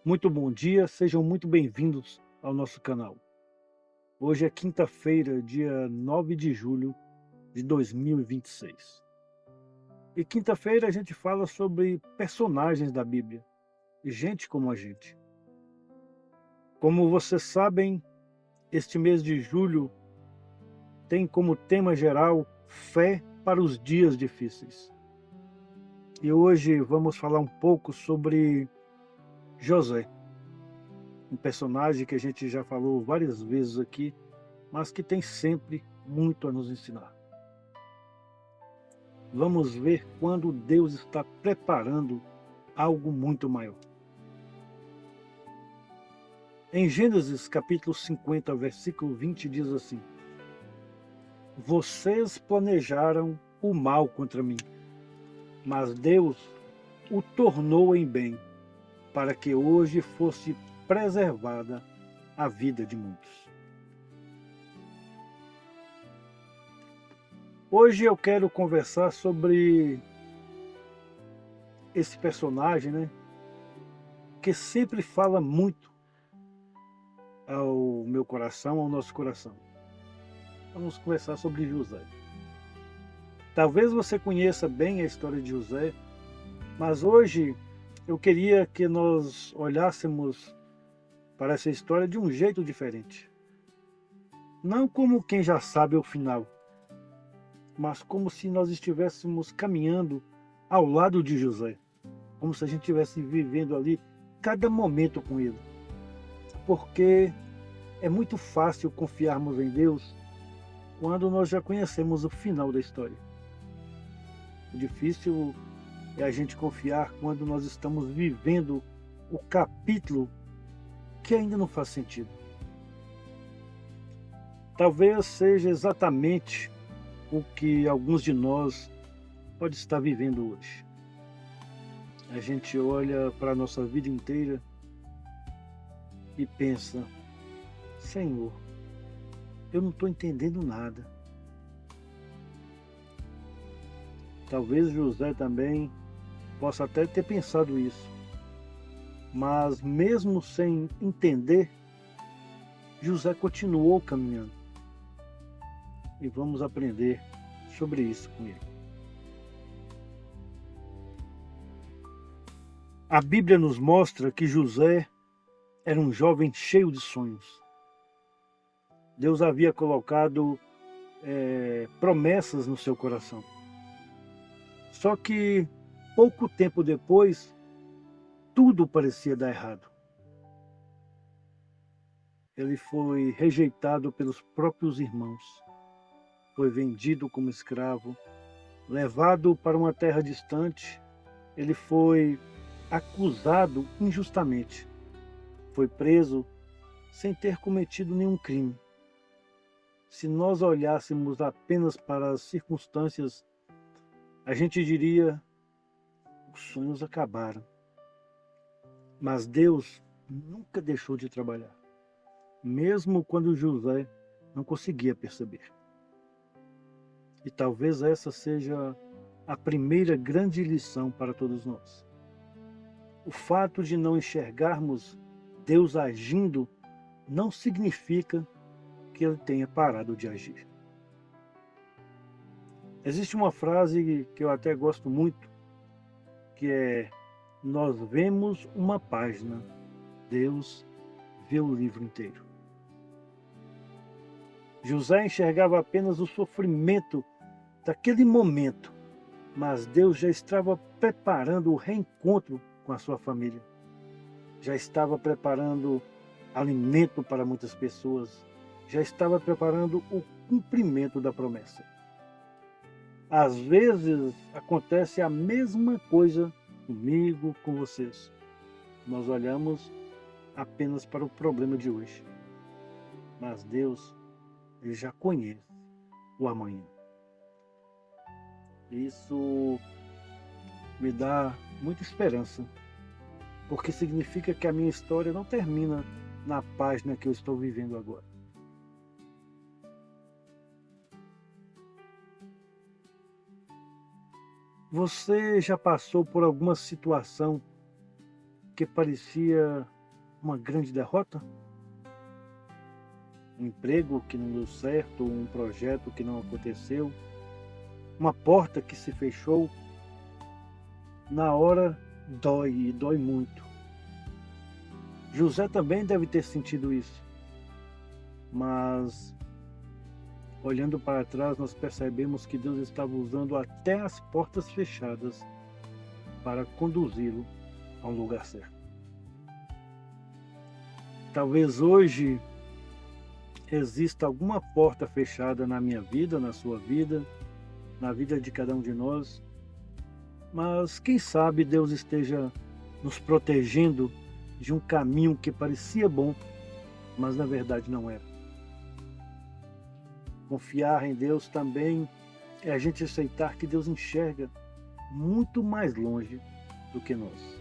Muito bom dia, sejam muito bem-vindos ao nosso canal. Hoje é quinta-feira, dia 9 de julho de 2026. E quinta-feira a gente fala sobre personagens da Bíblia, gente como a gente. Como vocês sabem, este mês de julho tem como tema geral fé para os dias difíceis. E hoje vamos falar um pouco sobre José, um personagem que a gente já falou várias vezes aqui, mas que tem sempre muito a nos ensinar. Vamos ver quando Deus está preparando algo muito maior. Em Gênesis capítulo 50, versículo 20 diz assim: Vocês planejaram o mal contra mim, mas Deus o tornou em bem, para que hoje fosse preservada a vida de muitos. Hoje eu quero conversar sobre esse personagem, né, que sempre fala muito ao meu coração, ao nosso coração. Vamos conversar sobre José. Talvez você conheça bem a história de José, mas hoje eu queria que nós olhássemos para essa história de um jeito diferente. Não como quem já sabe o final, mas como se nós estivéssemos caminhando ao lado de José, como se a gente estivesse vivendo ali cada momento com ele. Porque é muito fácil confiarmos em Deus quando nós já conhecemos o final da história. O difícil é a gente confiar quando nós estamos vivendo o capítulo que ainda não faz sentido. Talvez seja exatamente o que alguns de nós pode estar vivendo hoje. A gente olha para a nossa vida inteira e pensa: Senhor, eu não estou entendendo nada. Talvez José também possa até ter pensado isso. Mas mesmo sem entender, José continuou caminhando. E vamos aprender sobre isso com ele. A Bíblia nos mostra que José era um jovem cheio de sonhos. Deus havia colocado promessas no seu coração. Só que pouco tempo depois, tudo parecia dar errado. Ele foi rejeitado pelos próprios irmãos, foi vendido como escravo, levado para uma terra distante, ele foi acusado injustamente, foi preso sem ter cometido nenhum crime. Se nós olhássemos apenas para as circunstâncias, a gente diria: os sonhos acabaram. Mas Deus nunca deixou de trabalhar, mesmo quando José não conseguia perceber. E talvez essa seja a primeira grande lição para todos nós. O fato de não enxergarmos Deus agindo não significa que ele tenha parado de agir. Existe uma frase que eu até gosto muito, que é: nós vemos uma página, Deus vê o livro inteiro. José enxergava apenas o sofrimento daquele momento, mas Deus já estava preparando o reencontro com a sua família. Já estava preparando alimento para muitas pessoas, já estava preparando o cumprimento da promessa. Às vezes acontece a mesma coisa comigo, com vocês. Nós olhamos apenas para o problema de hoje, mas Deus, ele já conhece o amanhã. Isso me dá muita esperança, porque significa que a minha história não termina na página que eu estou vivendo agora. Você já passou por alguma situação que parecia uma grande derrota? Um emprego que não deu certo, um projeto que não aconteceu, uma porta que se fechou. Na hora dói e dói muito. José também deve ter sentido isso, mas olhando para trás nós percebemos que Deus estava usando até as portas fechadas para conduzi-lo a um lugar certo. Talvez hoje exista alguma porta fechada na minha vida, na sua vida, na vida de cada um de nós, mas quem sabe Deus esteja nos protegendo de um caminho que parecia bom, mas na verdade não era. Confiar em Deus também é a gente aceitar que Deus enxerga muito mais longe do que nós.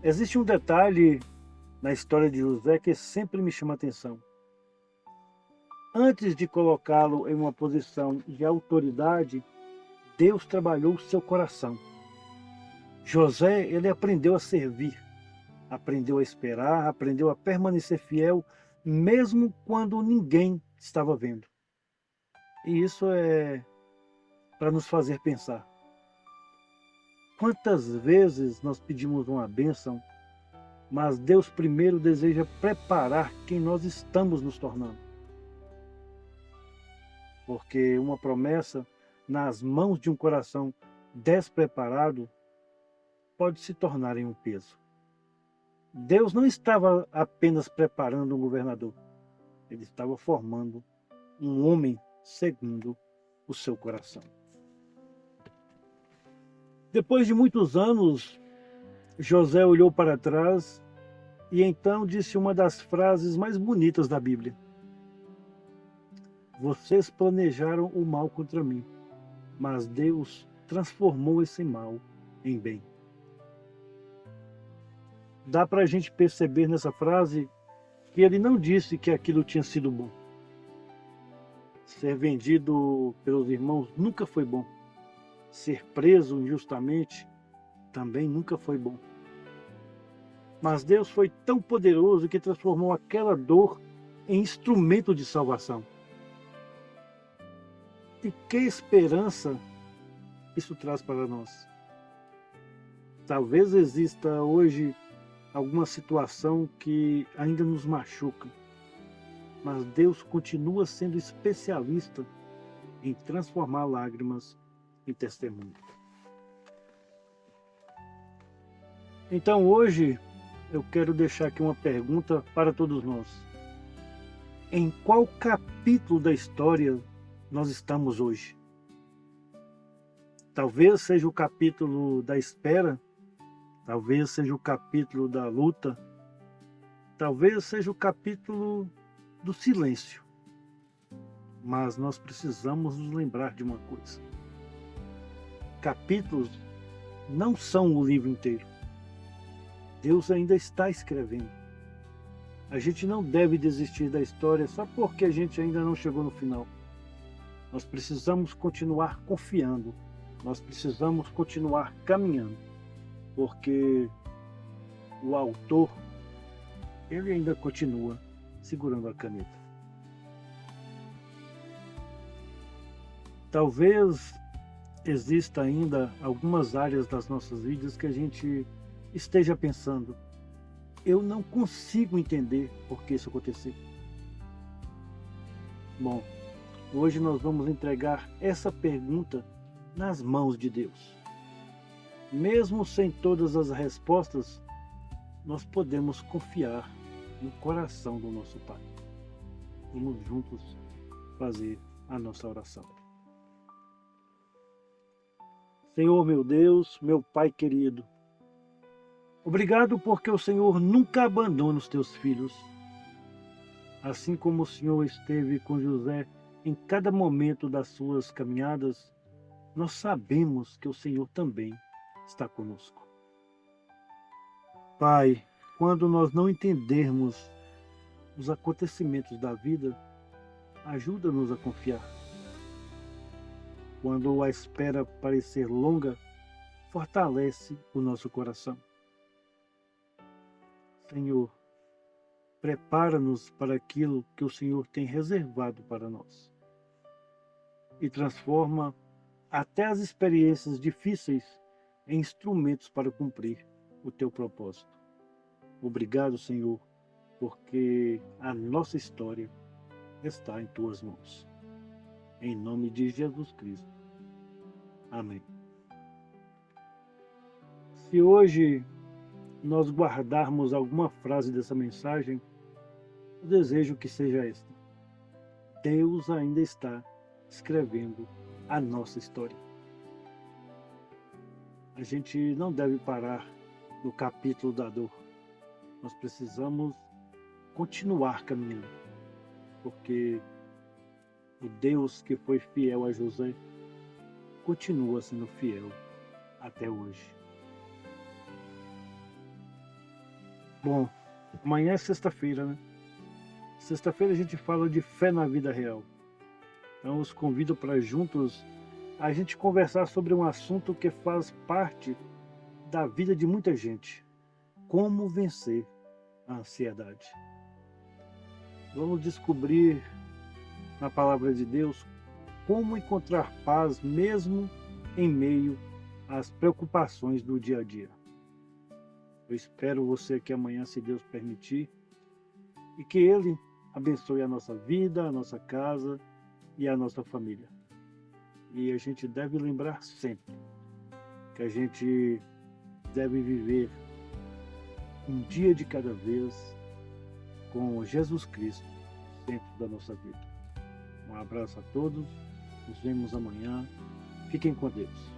Existe um detalhe na história de José que sempre me chama a atenção. Antes de colocá-lo em uma posição de autoridade, Deus trabalhou o seu coração. José, ele aprendeu a servir, aprendeu a esperar, aprendeu a permanecer fiel, mesmo quando ninguém estava vendo. E isso é para nos fazer pensar. Quantas vezes nós pedimos uma bênção, mas Deus primeiro deseja preparar quem nós estamos nos tornando. Porque uma promessa nas mãos de um coração despreparado pode se tornar em um peso. Deus não estava apenas preparando um governador, ele estava formando um homem segundo o seu coração. Depois de muitos anos, José olhou para trás e então disse uma das frases mais bonitas da Bíblia: vocês planejaram o mal contra mim, mas Deus transformou esse mal em bem. Dá para a gente perceber nessa frase que ele não disse que aquilo tinha sido bom. Ser vendido pelos irmãos nunca foi bom. Ser preso injustamente também nunca foi bom. Mas Deus foi tão poderoso que transformou aquela dor em instrumento de salvação. E que esperança isso traz para nós. Talvez exista hoje alguma situação que ainda nos machuca, mas Deus continua sendo especialista em transformar lágrimas em testemunho. Então hoje eu quero deixar aqui uma pergunta para todos nós. Em qual capítulo da história nós estamos hoje? Talvez seja o capítulo da espera, talvez seja o capítulo da luta, talvez seja o capítulo do silêncio. Mas nós precisamos nos lembrar de uma coisa. Capítulos não são o livro inteiro. Deus ainda está escrevendo. A gente não deve desistir da história só porque a gente ainda não chegou no final. Nós precisamos continuar confiando. Nós precisamos continuar caminhando. Porque o autor, ele ainda continua segurando a caneta. Talvez exista ainda algumas áreas das nossas vidas que a gente esteja pensando: eu não consigo entender por que isso aconteceu. Bom, hoje nós vamos entregar essa pergunta nas mãos de Deus. Mesmo sem todas as respostas, nós podemos confiar no coração do nosso Pai. Vamos juntos fazer a nossa oração. Senhor meu Deus, meu Pai querido, obrigado porque o Senhor nunca abandona os teus filhos. Assim como o Senhor esteve com José em cada momento das suas caminhadas, nós sabemos que o Senhor também está conosco. Pai, quando nós não entendermos os acontecimentos da vida, ajuda-nos a confiar. Quando a espera parecer longa, fortalece o nosso coração. Senhor, prepara-nos para aquilo que o Senhor tem reservado para nós e transforma até as experiências difíceis em instrumentos para cumprir o teu propósito. Obrigado, Senhor, porque a nossa história está em tuas mãos. Em nome de Jesus Cristo. Amém. Se hoje nós guardarmos alguma frase dessa mensagem, eu desejo que seja esta: Deus ainda está escrevendo a nossa história. A gente não deve parar no capítulo da dor. Nós precisamos continuar caminhando, porque o Deus que foi fiel a José continua sendo fiel até hoje. Bom, amanhã é sexta-feira, né? Sexta-feira a gente fala de fé na vida real. Então eu os convido para juntos a gente conversar sobre um assunto que faz parte da vida de muita gente: como vencer a ansiedade. Vamos descobrir na palavra de Deus como encontrar paz mesmo em meio às preocupações do dia a dia. Eu espero você aqui amanhã, se Deus permitir, e que Ele abençoe a nossa vida, a nossa casa e a nossa família. E a gente deve lembrar sempre que a gente deve viver um dia de cada vez com Jesus Cristo dentro da nossa vida. Um abraço a todos, nos vemos amanhã, fiquem com Deus.